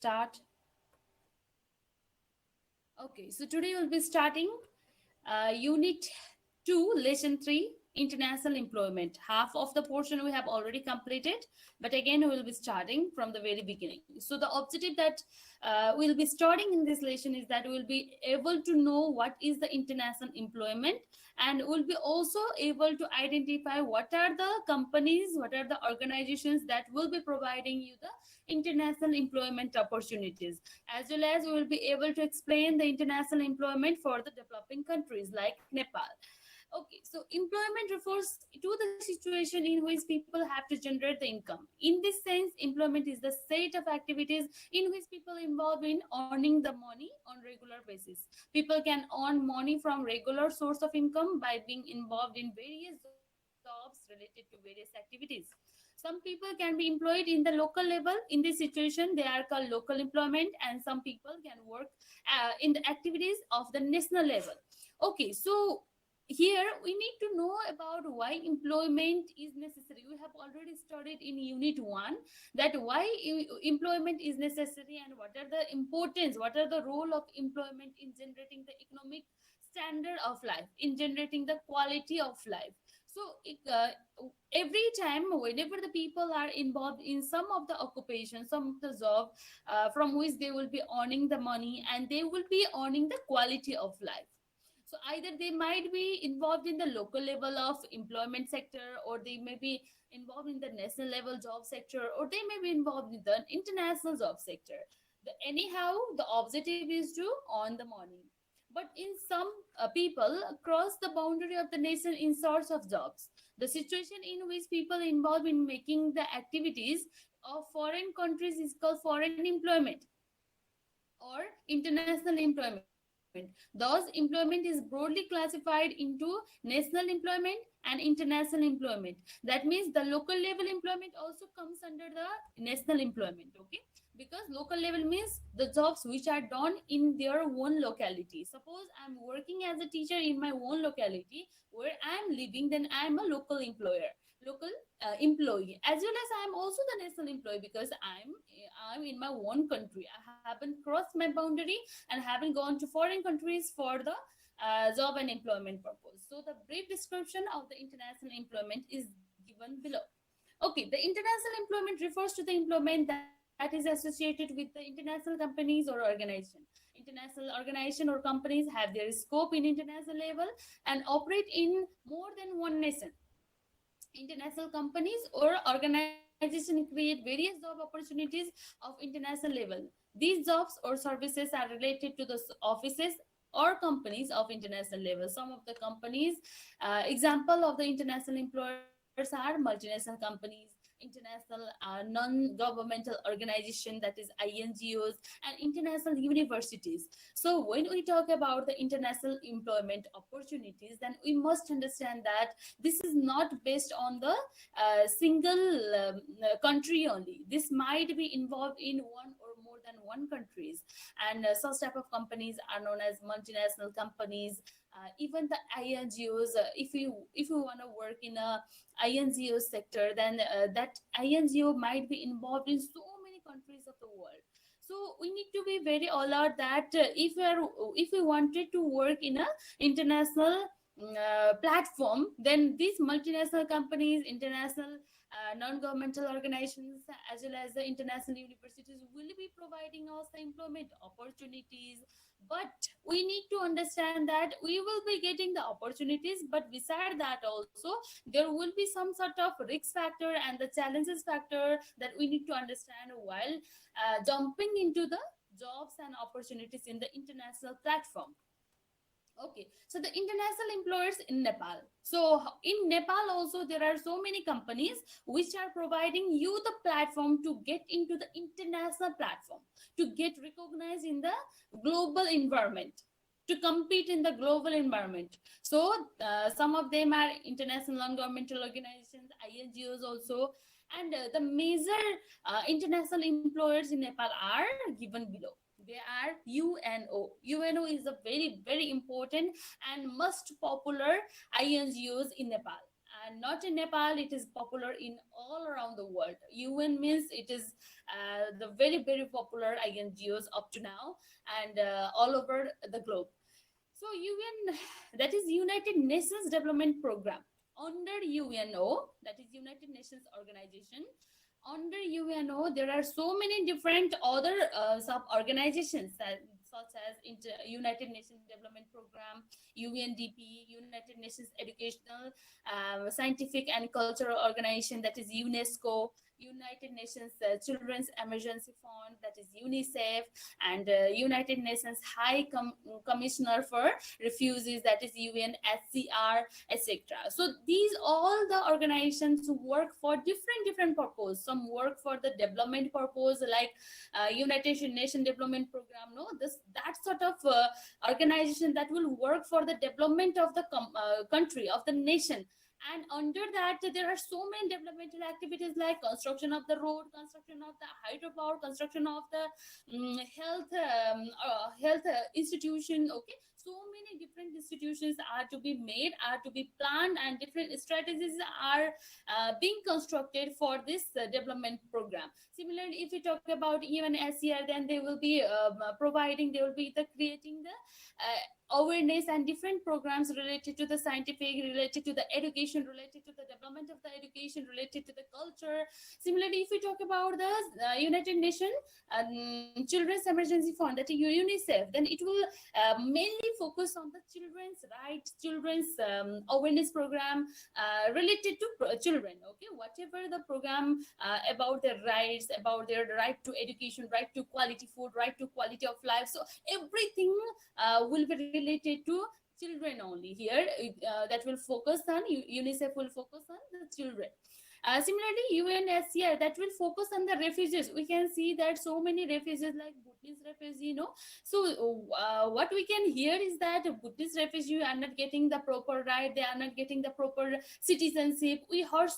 Start. Okay, so today we'll be starting Unit 2, Lesson 3, International Employment. Half of the portion we have already completed, but again, we will be starting from the very beginning. So, the objective that we'll be starting in this lesson is that we'll be able to know what is the international employment, and we'll be also able to identify what are the companies, what are the organizations that will be providing you the international employment opportunities, as well as we will be able to explain the international employment for the developing countries like Nepal. Okay, so employment refers to the situation in which people have to generate the income. In this sense, employment is the set of activities in which people involved in earning the money on regular basis. People can earn money from regular source of income by being involved in various jobs related to various activities. Some people can be employed in the local level. In this situation, they are called local employment, and some people can work in the activities of the national level. Okay, so here we need to know about why employment is necessary. We have already studied in unit 1 that why employment is necessary and what are the importance, what are the role of employment in generating the economic standard of life, in generating the quality of life. So every time whenever the people are involved in some of the occupation, some of the job from which they will be earning the money and they will be earning the quality of life. So either they might be involved in the local level of employment sector, or they may be involved in the national level job sector, or they may be involved in the international job sector. Anyhow, the objective is to earn the money. But in some people cross the boundary of the nation in search of jobs. The situation in which people involved in making the activities of foreign countries is called foreign employment or international employment. Thus, employment is broadly classified into national employment and international employment. That means the local level employment also comes under the national employment. Okay, because local level means the jobs which are done in their own locality. Suppose I'm working as a teacher in my own locality where I'm living, then I'm a local employer, local employee, as well as I'm also the national employee because I'm in my own country. I haven't crossed my boundary and haven't gone to foreign countries for the job and employment purpose. So the brief description of the international employment is given below. Okay, the international employment refers to the employment that is associated with the international companies or organization. International organization or companies have their scope in international level and operate in more than one nation. International companies or organizations create various job opportunities of international level. These jobs or services are related to the offices or companies of international level. Some of the companies, example of the international employers are multinational companies, international non-governmental organization, that is INGOs, and international universities. So when we talk about the international employment opportunities, then we must understand that this is not based on the single country only. This might be involved in one or more than one countries, and such type of companies are known as multinational companies. Even the INGOs, if you want to work in a INGO sector, then that INGO might be involved in so many countries of the world. So we need to be very alert that if we wanted to work in a international platform, then these multinational companies, international non-governmental organizations, as well as the international universities will be providing us the employment opportunities. But we need to understand that we will be getting the opportunities, but beside that also there will be some sort of risk factor and the challenges factor that we need to understand while jumping into the jobs and opportunities in the international platform. Okay, so the international employers in Nepal. So in Nepal also there are so many companies which are providing you the platform to get into the international platform, to get recognized in the global environment, to compete in the global environment. So some of them are international non-governmental organizations, INGOs also, and the major international employers in Nepal are given below. They are UNO. UNO is a very, very important and most popular INGOs in Nepal. and not in Nepal. It is popular in all around the world. UN means it is the very very popular INGOs up to now, and all over the globe. So UN, that is United Nations Development Program. Under UNO, that is United Nations Organization, under UNO, there are so many different other sub organizations such as United Nations Development Program, UNDP, United Nations Educational, Scientific and Cultural Organization, that is UNESCO, United Nations Children's Emergency Fund, that is UNICEF, and United Nations Commissioner for Refugees, that is UNHCR, etc. So these all the organizations work for different purpose. Some work for the development purpose, like United Nations Development Program. No, this that sort of organization that will work for the development of the country, of the nation. And under that, there are so many developmental activities like construction of the road, construction of the hydropower, construction of the health institution. Okay, so many different institutions are to be made, are to be planned, and different strategies are being constructed for this development program. Similarly, if we talk about even SCR, then they will be providing, they will be creating the awareness and different programs related to the scientific, related to the education, related to the development of the education, related to the culture. Similarly, if we talk about the United Nations Children's Emergency Fund, that is UNICEF, then it will mainly focus on the children's rights, children's awareness program related to children. Okay, whatever the program about their rights, about their right to education, right to quality food, right to quality of life. So everything will be related to children only here. That will focus on, UNICEF will focus on the children. Similarly, UNHCR, that will focus on the refugees. We can see that so many refugees, like Bhutanese refugee, So what we can hear is that Bhutanese refugees are not getting the proper right. They are not getting the proper citizenship. We hear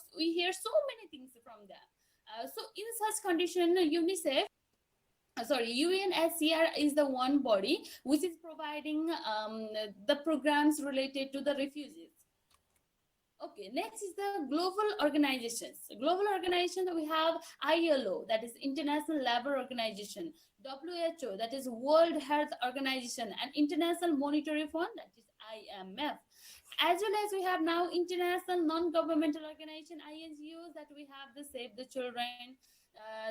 so many things from them. So in such condition, UNHCR is the one body which is providing the programs related to the refugees. Okay, next is the global organizations. Global organization, we have ILO, that is International Labour Organization, WHO, that is World Health Organization, and International Monetary Fund, that is IMF. As well as we have now international non-governmental organization, INGOs, that we have the Save the Children,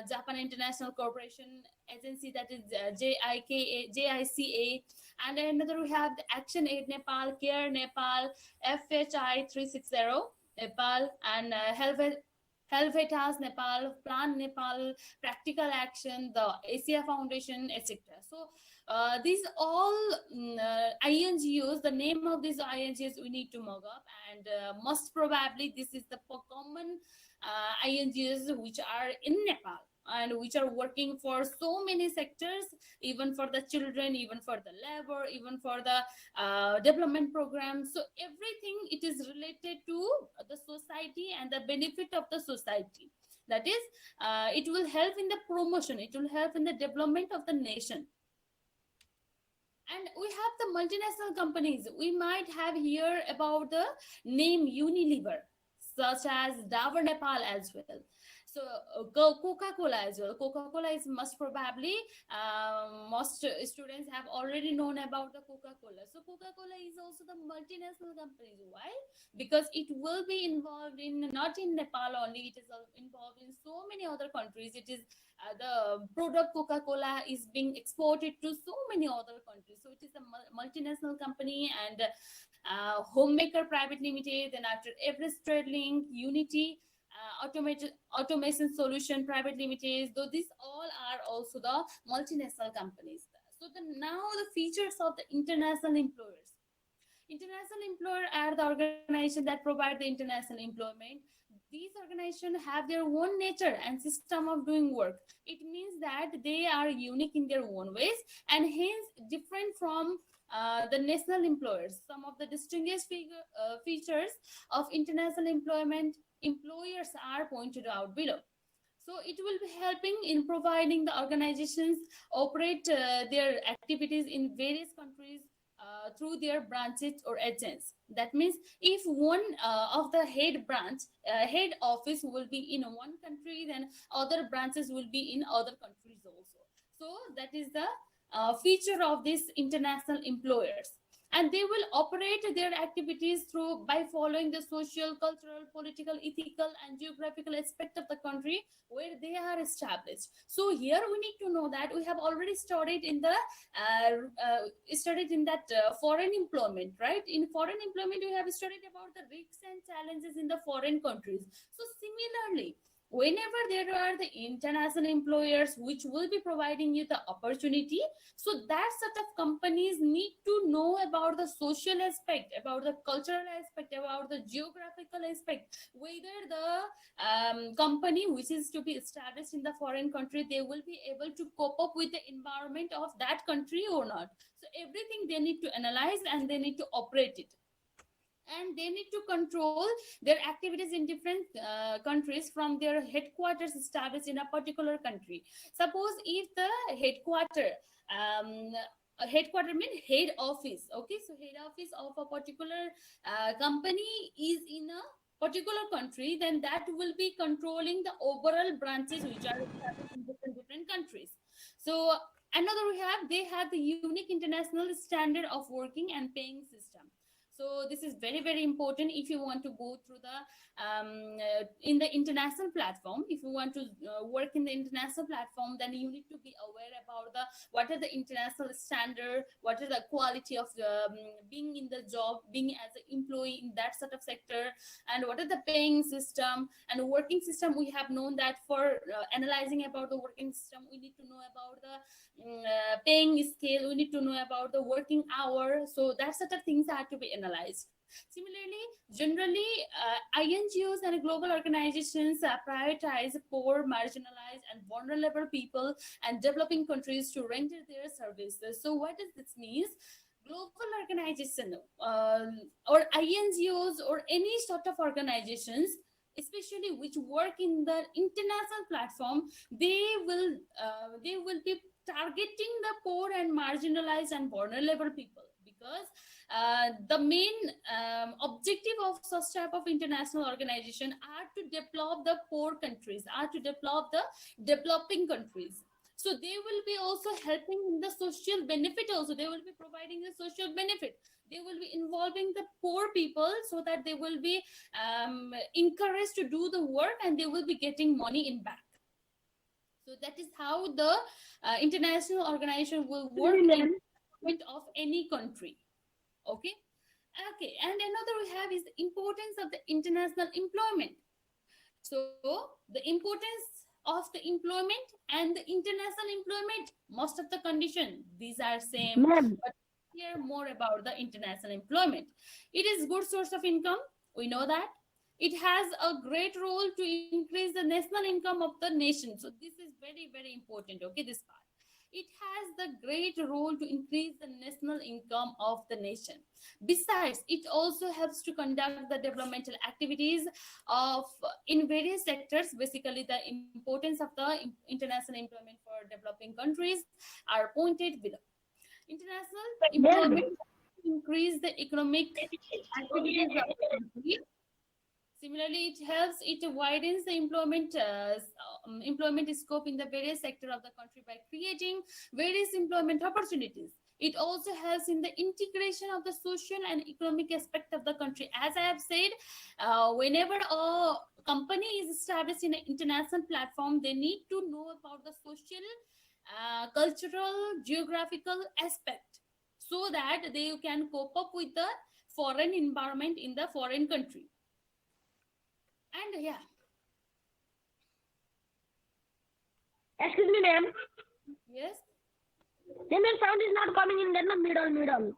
Japan International Cooperation Agency, that is JICA, and another we have the Action Aid Nepal, Care Nepal, FHI 360 Nepal, and Helvetas Nepal, Plan Nepal, Practical Action, the Asia Foundation, etc. So these all INGOs, the name of these INGOs we need to mug up, and most probably this is the common INGOs which are in Nepal and which are working for so many sectors, even for the children, even for the labor, even for the development programs. So everything, it is related to the society and the benefit of the society. That is, it will help in the promotion, it will help in the development of the nation. And we have the multinational companies. We might have heard about the name Unilever, such as Dabur Nepal as well. So Coca-Cola as well. Coca-Cola is most probably, most students have already known about the Coca-Cola. So Coca-Cola is also the multinational company. Why? Because it will be involved in, not in Nepal only, it is involved in so many other countries. It is the product Coca-Cola is being exported to so many other countries. So it is a multinational company. And Homemaker Private Limited, then after Everest Trading, Unity, Automation Solution Private Limited. Though these all are also the multinational companies. So now the features of the international employers. International employer are the organization that provide the international employment. These organizations have their own nature and system of doing work. It means that they are unique in their own ways, and hence different from the national employers. Some of the distinguished features of international employers are pointed out below. So it will be helping in providing the organizations operate their activities in various countries through their branches or agents. That means if one of the head office will be in one country, then other branches will be in other countries also. So that is the feature of these international employers, and they will operate their activities through by following the social, cultural, political, ethical, and geographical aspect of the country where they are established. So here we need to know that we have already studied in the studied in that foreign employment, right? In foreign employment we have studied about the risks and challenges in the foreign countries. So similarly, whenever there are the international employers which will be providing you the opportunity, so that sort of companies need to know about the social aspect, about the cultural aspect, about the geographical aspect, whether the company which is to be established in the foreign country, they will be able to cope up with the environment of that country or not. So everything they need to analyze and they need to operate it, and they need to control their activities in different countries from their headquarters established in a particular country. Suppose if the headquarter mean head office, okay, so head office of a particular company is in a particular country, then that will be controlling the overall branches which are established in different countries. So another we have, they have the unique international standard of working and paying system. So this is very important if you want to go through the in the international platform. If you want to work in the international platform, then you need to be aware about the what are the international standard, what are the quality of the being in the job, being as an employee in that sort of sector, and what are the paying system and working system. We have known that for analyzing about the working system, we need to know about the paying scale, we need to know about the working hour. So that sort of things are to be analyzed. Similarly, generally, INGOs and global organizations prioritize poor, marginalized, and vulnerable people and developing countries to render their services. So what does this mean? Global organization or INGOs or any sort of organizations, especially which work in the international platform, they will be targeting the poor and marginalized and vulnerable people, because the main objective of such type of international organization are to develop the poor countries, are to develop the developing countries. So they will be also helping in the social benefit also, they will be providing the social benefit, they will be involving the poor people so that they will be encouraged to do the work and they will be getting money in back. So that is how the international organization will work in development of any country. Okay. Okay. And another we have is the importance of the international employment. So the importance of the employment and the international employment, most of the condition, these are same. Ma'am. But hear more about the international employment. It is good source of income. We know that. It has a great role to increase the national income of the nation. So this is very important. Okay, this part. It has the great role to increase the national income of the nation. Besides, it also helps to conduct the developmental activities of in various sectors. Basically, the importance of the international employment for developing countries are pointed below. International employment increase the economic activities of the country. Similarly, it helps, it widens the employment scope in the various sector of the country by creating various employment opportunities. It also helps in the integration of the social and economic aspect of the country. As I have said, whenever a company is established in an international platform, they need to know about the social, cultural, geographical aspect, so that they can cope up with the foreign environment in the foreign country. And yeah. Excuse me, ma'am. Yes. Then the sound is not coming in the middle.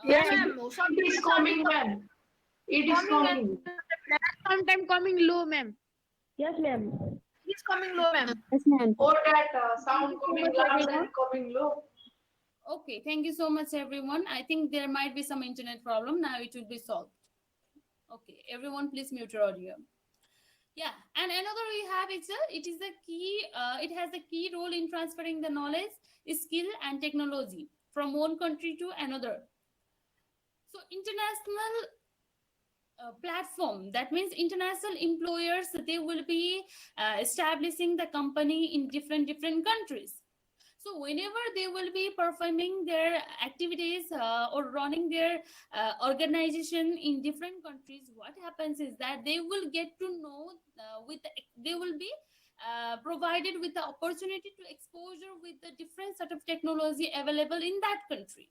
Yeah, ma'am. It is coming, ma'am. It is coming. Sometimes coming low, ma'am. Yes, ma'am. It is coming low, ma'am. Yes, ma'am. Or that sound coming loud and coming low. Okay, thank you so much, everyone. I think there might be some internet problem. Now it will be solved. Okay, everyone, please mute your audio. Yeah, and another we have is it is the key. It has a key role in transferring the knowledge, skill, and technology from one country to another. So international platform, that means international employers, they will be establishing the company in different countries. So whenever they will be performing their activities or running their organization in different countries, what happens is that they will get to know they will be provided with the opportunity to exposure with the different sort of technology available in that country.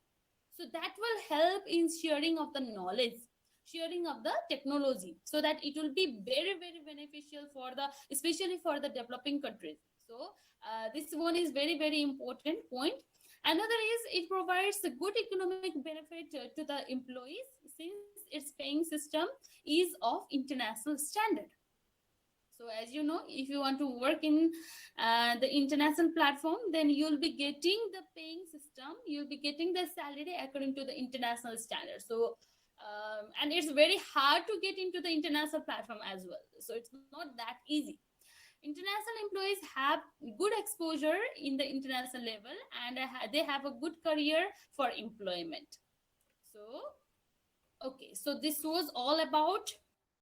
So that will help in sharing of the knowledge, sharing of the technology, so that it will be very beneficial for the, especially for the developing countries. So this one is very important point. Another is it provides a good economic benefit to the employees, since its paying system is of international standard. So as you know, if you want to work in the international platform, then you'll be getting the paying system, you'll be getting the salary according to the international standard. So and it's very hard to get into the international platform as well, so it's not that easy. International employees have good exposure in the international level, and they have a good career for employment. So okay, so this was all about